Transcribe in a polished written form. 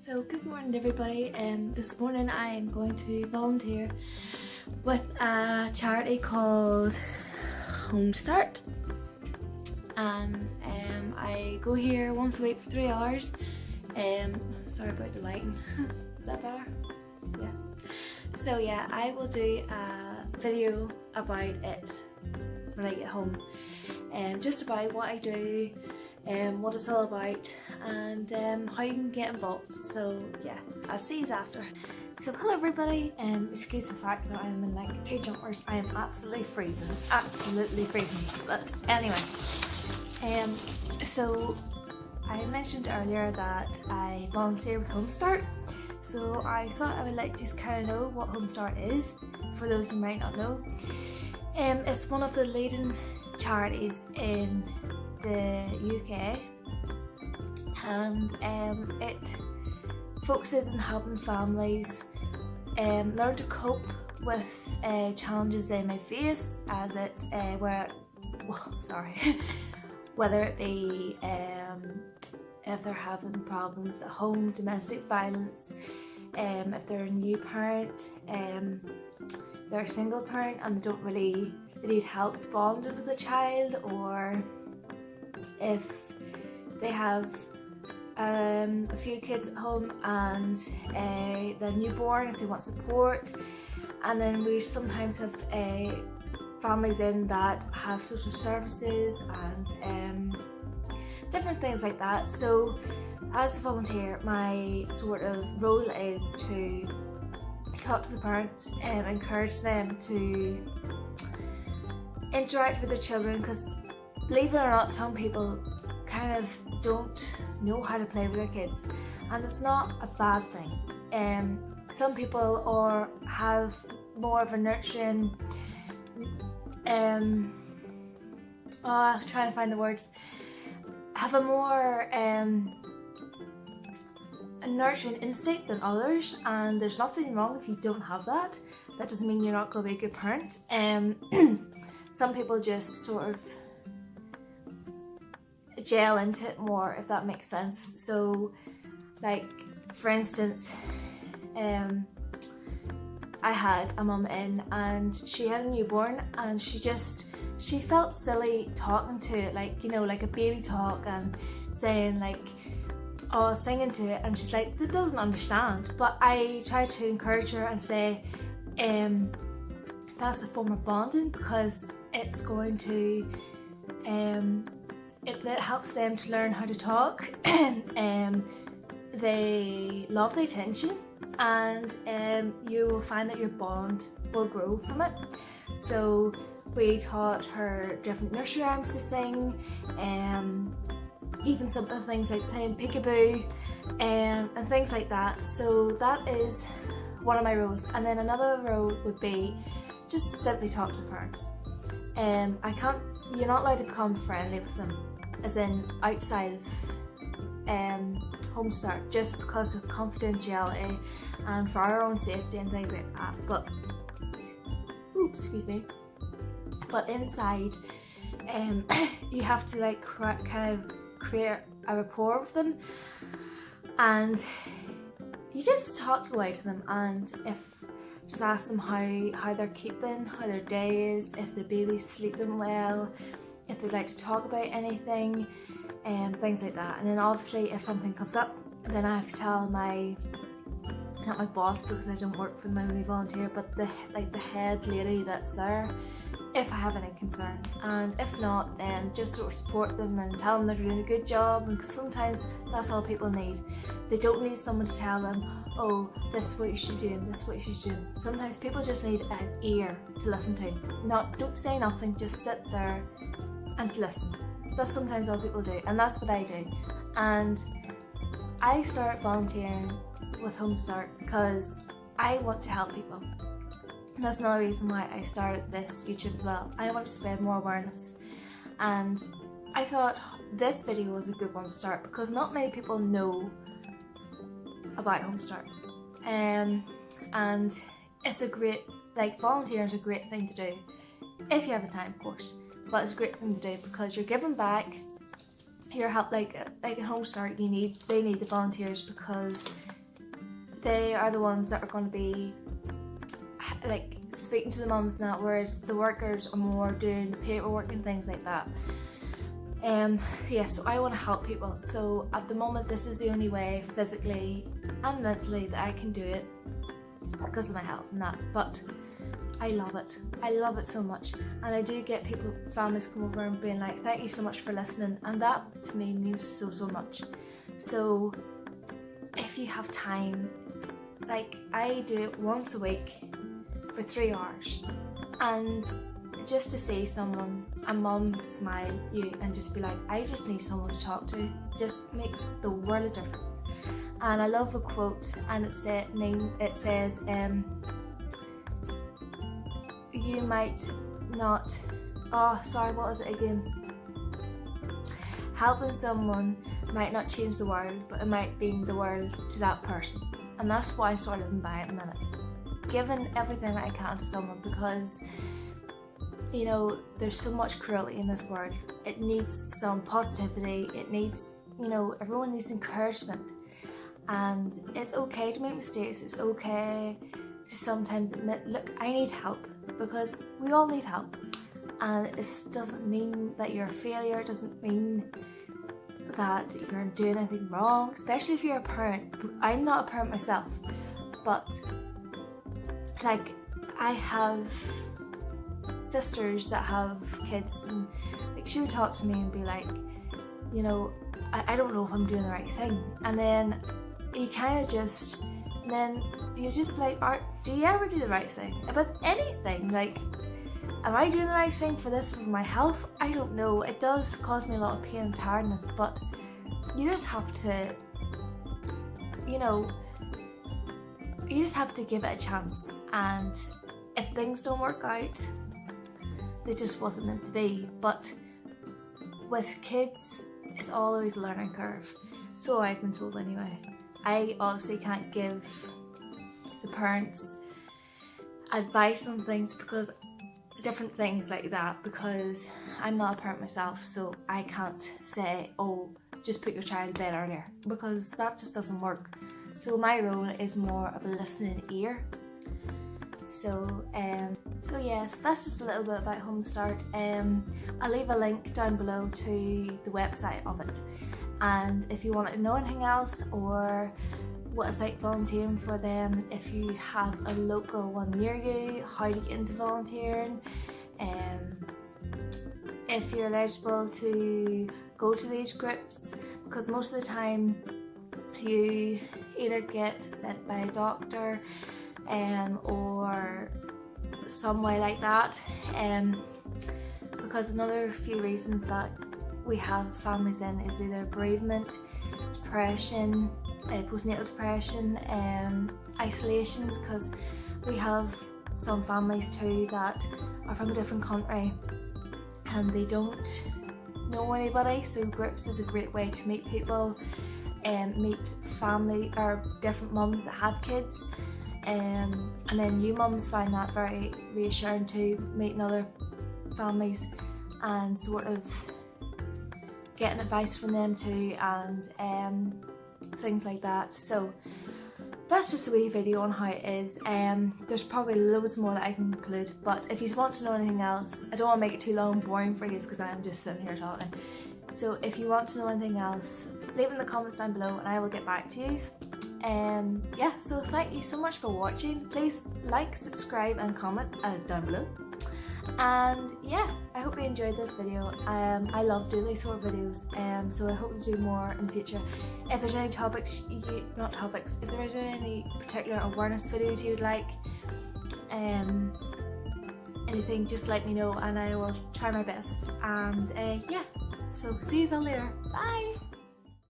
So good morning everybody. This morning I am going to volunteer with a charity called Home Start, and I go here once a week for 3 hours. Sorry about the lighting. Is that better? Yeah. So yeah, I will do a video about it when I get home, just about what I do, what it's all about, and how you can get involved. So yeah, I'll see you after. So hello everybody, excuse the fact that I'm in like 2 jumpers. I am absolutely freezing, but anyway, so I mentioned earlier that I volunteer with Home Start, so I thought I would like to just kind of know what Home Start is for those who might not know. It's one of the leading charities in the UK, and it focuses on helping families learn to cope with challenges they may face as it whether it be if they're having problems at home, domestic violence, if they're a new parent, they're a single parent and they need help bonding with a child, or if they have a few kids at home and they're newborn, if they want support. And then we sometimes have families in that have social services and different things like that. So as a volunteer, my sort of role is to talk to the parents and encourage them to interact with their children, because believe it or not, some people kind of don't know how to play with their kids, and it's not a bad thing. Some people have more of a nurturing, trying to find the words, have a more a nurturing instinct than others, and there's nothing wrong if you don't have that. That doesn't mean you're not going to be a good parent. Some people just sort of gel into it more, if that makes sense. So like for instance, I had a mum in and she had a newborn, and she felt silly talking to it, like, you know, like a baby talk, and saying like, oh, singing to it, and she's like, it doesn't understand. But I tried to encourage her and say that's a form of bonding, because it's going to it helps them to learn how to talk. They love the attention, and you will find that your bond will grow from it. So we taught her different nursery rhymes to sing, even simple things like playing peekaboo, and things like that. So that is one of my roles. And then another role would be just simply talk to the parents. You're not allowed to become friendly with them, as in outside of Home Start, just because of confidentiality and for our own safety and things like that. But excuse me. But inside, you have to like kind of create a rapport with them, and you just talk away to them, and just ask them how they're keeping, how their day is, if the baby's sleeping well, if they'd like to talk about anything, things like that. And then obviously if something comes up, then I have to tell not my boss, because I don't work for them, I only volunteer, but the head lady that's there, if I have any concerns. And if not, then just sort of support them and tell them they're doing a good job, and sometimes that's all people need. They don't need someone to tell them, oh, this is what you should do and this is what you should do. Sometimes people just need an ear to listen to. Don't say nothing, just sit there and listen. That's sometimes all people do, and that's what I do. And I started volunteering with Home Start because I want to help people. And that's another reason why I started this YouTube as well. I want to spread more awareness, and I thought this video was a good one to start, because not many people know about Home Start, and it's a great, like, volunteering is a great thing to do if you have the time, of course, but it's a great thing to do because you're giving back. You're help, like at Home Start, they need the volunteers, because they are the ones that are going to be like speaking to the mums and that, whereas the workers are more doing paperwork and things like that. So I want to help people. So at the moment, this is the only way physically and mentally that I can do it because of my health and that. But I love it. I love it so much. And I do get people, families come over and being like, thank you so much for listening. And that to me means so much. So if you have time, like I do it once a week for 3 hours. And just to see someone, a mum smile you and just be like, I just need someone to talk to, just makes the world of difference. And I love a quote, and it says, you might not, what was it again? Helping someone might not change the world, but it might mean the world to that person. And that's what I'm sort of living by at the minute. Giving everything that I can to someone, because you know, there's so much cruelty in this world. It needs some positivity. It needs, you know, everyone needs encouragement. And it's okay to make mistakes. It's okay to sometimes admit, look, I need help, because we all need help. And it doesn't mean that you're a failure. It doesn't mean that you're doing anything wrong, especially if you're a parent. I'm not a parent myself, but like I have sisters that have kids, and like she would talk to me and be like, you know, I don't know if I'm doing the right thing. And then you kind of just, and then you just like, do you ever do the right thing about anything? Like, am I doing the right thing for this, for my health? I don't know. It does cause me a lot of pain and tiredness, but you just have to, you know, you just have to give it a chance. And if things don't work out, they just wasn't meant to be. But with kids, it's always a learning curve. So I've been told anyway. I obviously can't give the parents advice on things, because different things like that, because I'm not a parent myself, so I can't say, oh, just put your child to bed earlier, because that just doesn't work. So my role is more of a listening ear. So yes, that's just a little bit about Homestart. I'll leave a link down below to the website of it. And if you want to know anything else, or what it's like volunteering for them, if you have a local one near you, how to get into volunteering, if you're eligible to go to these groups, because most of the time you either get sent by a doctor or some way like that, because another few reasons that we have families in is either bereavement, depression, postnatal depression, isolation, because we have some families too that are from a different country and they don't know anybody, so groups is a great way to meet people and meet family or different mums that have kids. And then new mums find that very reassuring too, meeting other families and sort of getting advice from them too, and things like that. So that's just a wee video on how it is. There's probably loads more that I can include, but if you want to know anything else, I don't want to make it too long and boring for you because I'm just sitting here talking. So if you want to know anything else, leave it in the comments down below and I will get back to you. Yeah, so thank you so much for watching. Please like, subscribe and comment down below. And yeah, I hope you enjoyed this video. I love doing these sort of videos, so I hope to do more in the future. If there's any topics, if there's any particular awareness videos you'd like, anything, just let me know and I will try my best. And yeah, so see you all later. Bye!